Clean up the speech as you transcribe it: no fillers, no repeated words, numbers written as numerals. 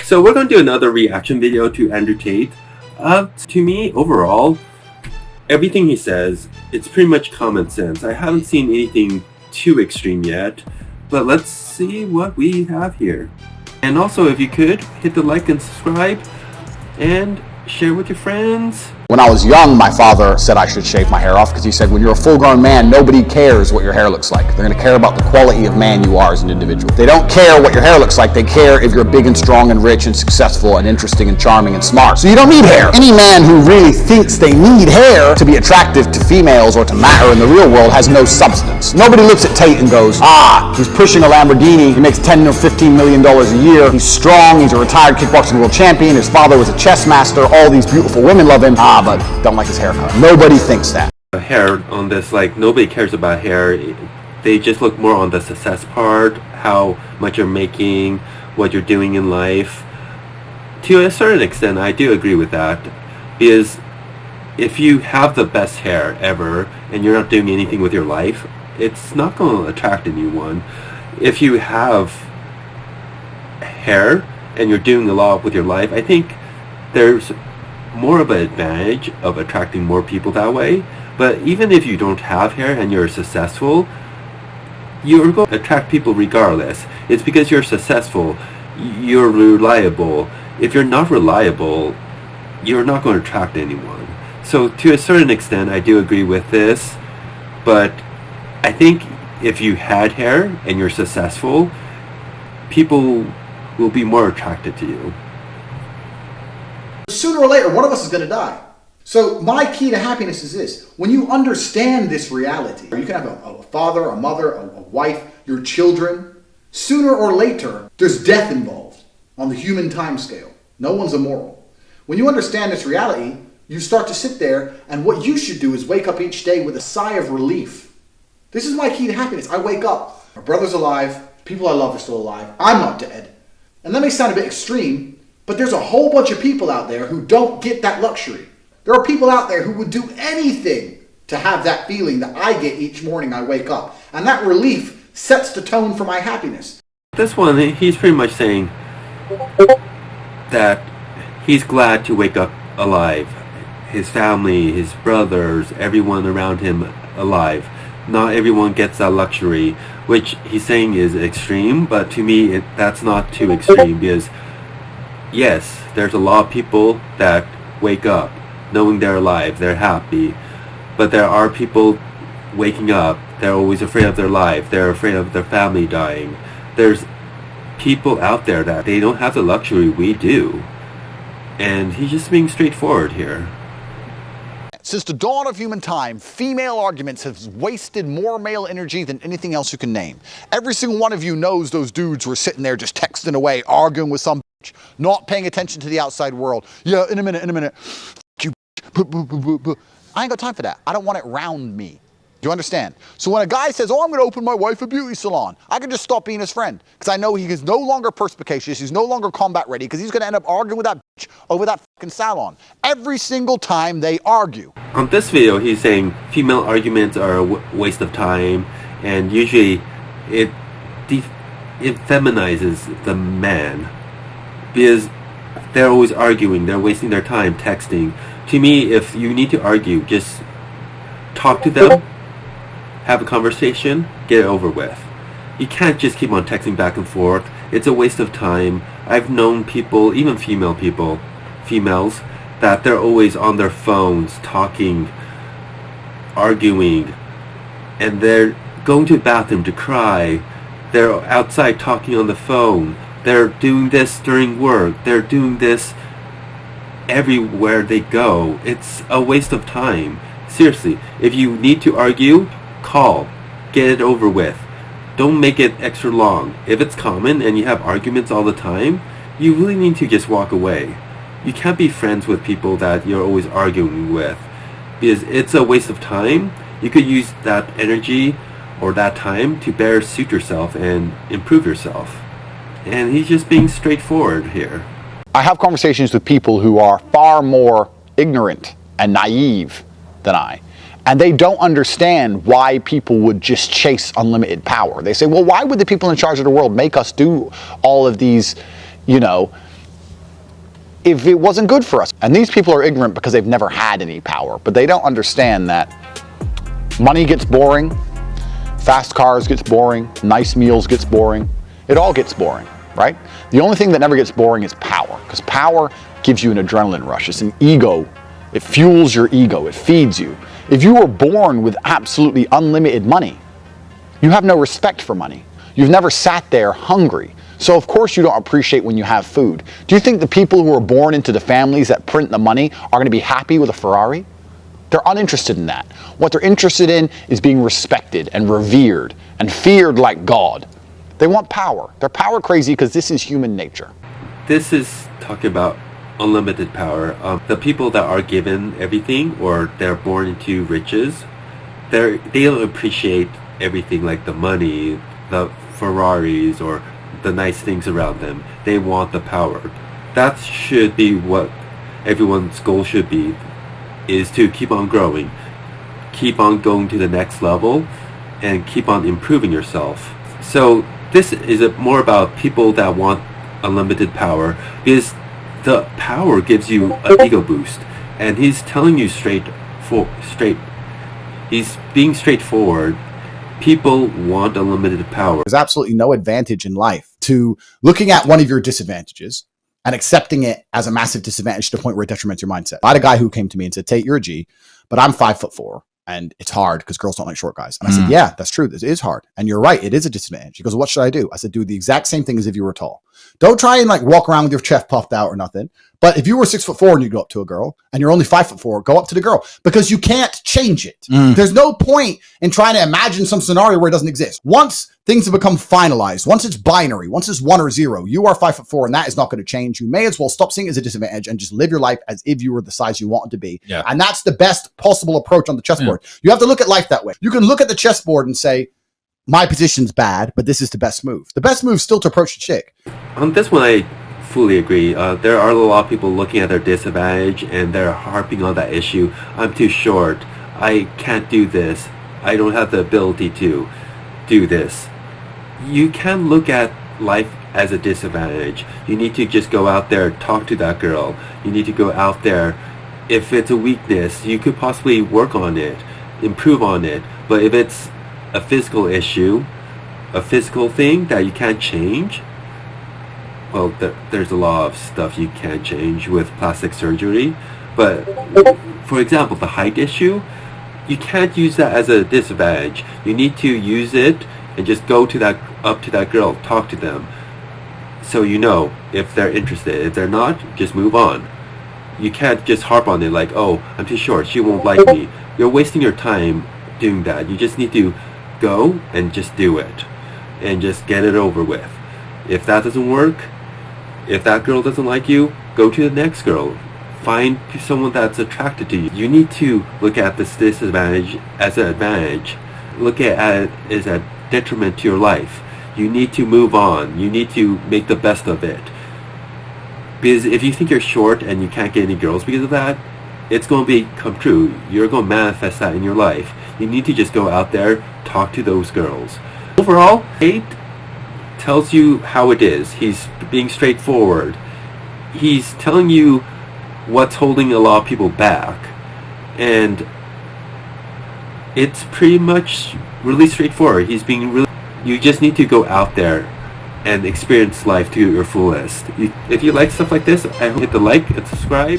So we're going to do another reaction video to Andrew Tate. To me, overall, everything he says, it's pretty much common sense. I haven't seen anything too extreme yet, but let's see what we have here. And also, if you could, hit the like and subscribe, and share with your friends. When I was young, my father said I should shave my hair off because he said, when you're a full-grown man, nobody cares what your hair looks like. They're going to care about the quality of man you are as an individual. They don't care what your hair looks like. They care if you're big and strong and rich and successful and interesting and charming and smart. So you don't need hair. Any man who really thinks they need hair to be attractive to females or to matter in the real world has no substance. Nobody looks at Tate and goes, he's pushing a Lamborghini. He makes $10 or $15 million a year. He's strong. He's a retired kickboxing world champion. His father was a chess master. All these beautiful women love him. But don't like his haircut. Nobody thinks that. Hair on this, like, nobody cares about hair. They just look more on the success part, how much you're making, what you're doing in life. To a certain extent, I do agree with that, because if you have the best hair ever and you're not doing anything with your life, it's not going to attract anyone. If you have hair and you're doing a lot with your life, I think there's more of an advantage of attracting more people that way. But even if you don't have hair and you're successful, you're going to attract people regardless. It's because you're successful, you're reliable. If you're not reliable, you're not going to attract anyone. So to a certain extent, I do agree with this, but I think if you had hair and you're successful, people will be more attracted to you. Sooner or later, one of us is going to die. So my key to happiness is this. When you understand this reality, you can have a father, a mother, a wife, your children. Sooner or later, there's death involved on the human time scale. No one's immortal. When you understand this reality, you start to sit there, and what you should do is wake up each day with a sigh of relief. This is my key to happiness. I wake up, my brother's alive, people I love are still alive, I'm not dead. And that may sound a bit extreme, but there's a whole bunch of people out there who don't get that luxury. There are people out there who would do anything to have that feeling that I get each morning I wake up. And that relief sets the tone for my happiness. This one, he's pretty much saying that he's glad to wake up alive. His family, his brothers, everyone around him alive. Not everyone gets that luxury, which he's saying is extreme, but to me that's not too extreme, because yes, there's a lot of people that wake up knowing they're alive, they're happy, but there are people waking up, they're always afraid of their life, they're afraid of their family dying. There's people out there that they don't have the luxury we do, and he's just being straightforward here. Since the dawn of human time, female arguments have wasted more male energy than anything else you can name. Every single one of you knows those dudes who are sitting there just texting away, arguing with some bitch, not paying attention to the outside world. Yeah, in a minute. You bitch. I ain't got time for that. I don't want it round me. Do you understand? So when a guy says, I'm going to open my wife a beauty salon, I can just stop being his friend, because I know he is no longer perspicacious, he's no longer combat ready, because he's going to end up arguing with that bitch over that fucking salon every single time they argue. On this video, he's saying female arguments are a waste of time, and usually it feminizes the man, because they're always arguing, they're wasting their time texting. To me, if you need to argue, just talk to them, have a conversation, get it over with. You can't just keep on texting back and forth. It's a waste of time. I've known people, even females, that they're always on their phones talking, arguing, and they're going to the bathroom to cry. They're outside talking on the phone. They're doing this during work. They're doing this everywhere they go. It's a waste of time. Seriously, if you need to argue, call. Get it over with. Don't make it extra long. If it's common and you have arguments all the time, you really need to just walk away. You can't be friends with people that you're always arguing with, because it's a waste of time. You could use that energy or that time to better suit yourself and improve yourself. And he's just being straightforward here. I have conversations with people who are far more ignorant and naive than I. And they don't understand why people would just chase unlimited power. They say, well, why would the people in charge of the world make us do all of these, if it wasn't good for us. And these people are ignorant because they've never had any power, but they don't understand that money gets boring, fast cars gets boring, nice meals gets boring. It all gets boring, right? The only thing that never gets boring is power, because power gives you an adrenaline rush. It's an ego. It fuels your ego. It feeds you. If you were born with absolutely unlimited money, you have no respect for money. You've never sat there hungry. So of course you don't appreciate when you have food. Do you think the people who are born into the families that print the money are going to be happy with a Ferrari? They're uninterested in that. What they're interested in is being respected and revered and feared like God. They want power. They're power crazy because this is human nature. This is talking about unlimited power. The people that are given everything, or they're born into riches, they don't appreciate everything like the money, the Ferraris, or the nice things around them. They want the power. That should be what everyone's goal should be, is to keep on growing, keep on going to the next level, and keep on improving yourself. So this is more about people that want unlimited power, because the power gives you an ego boost, and he's telling you he's being straightforward. People want unlimited power. There's absolutely no advantage in life to looking at one of your disadvantages and accepting it as a massive disadvantage to the point where it detriments your mindset. I had a guy who came to me and said, Tate, you're a G, but I'm 5'4", and it's hard because girls don't like short guys. And I said, yeah, that's true. This is hard. And you're right. It is a disadvantage. He goes, what should I do? I said, do the exact same thing as if you were tall. Don't try and like walk around with your chest puffed out or nothing. But if you were 6'4" and you go up to a girl and you're only 5'4", go up to the girl, because you can't change it. There's no point in trying to imagine some scenario where it doesn't exist. Once things have become finalized, once it's binary, once it's 1 or 0, you are 5'4", and that is not going to change. You may as well stop seeing it as a disadvantage and just live your life as if you were the size you wanted to be. Yeah. And that's the best possible approach on the chessboard. Yeah. You have to look at life that way. You can look at the chessboard and say, my position's bad, but this is the best move. The best move is still to approach the chick. On this one, I fully agree. There are a lot of people looking at their disadvantage and they're harping on that issue. I'm too short. I can't do this. I don't have the ability to do this. You can look at life as a disadvantage. You need to just go out there, talk to that girl. You need to go out there. If it's a weakness, you could possibly work on it, improve on it. But if it's a physical issue, a physical thing that you can't change, well, there's a lot of stuff you can't change with plastic surgery. But for example, the height issue, you can't use that as a disadvantage. You need to use it and just go to up to that girl, talk to them, so you know if they're interested. If they're not, just move on. You can't just harp on it like, oh, I'm too short, she won't like me. You're wasting your time doing that. You just need to go and just do it and just get it over with. If that doesn't work, if that girl doesn't like you, go to the next girl. Find someone that's attracted to you. You need to look at this disadvantage as an advantage. Look at it as a detriment to your life. You need to move on. You need to make the best of it. Because if you think you're short and you can't get any girls because of that, it's going to become true. You're going to manifest that in your life. You need to just go out there, talk to those girls. Overall, Tate tells you how it is. He's being straightforward. He's telling you what's holding a lot of people back. And it's pretty much really straightforward. He's being really... You just need to go out there and experience life to your fullest. If you like stuff like this, I hope you hit the like and subscribe.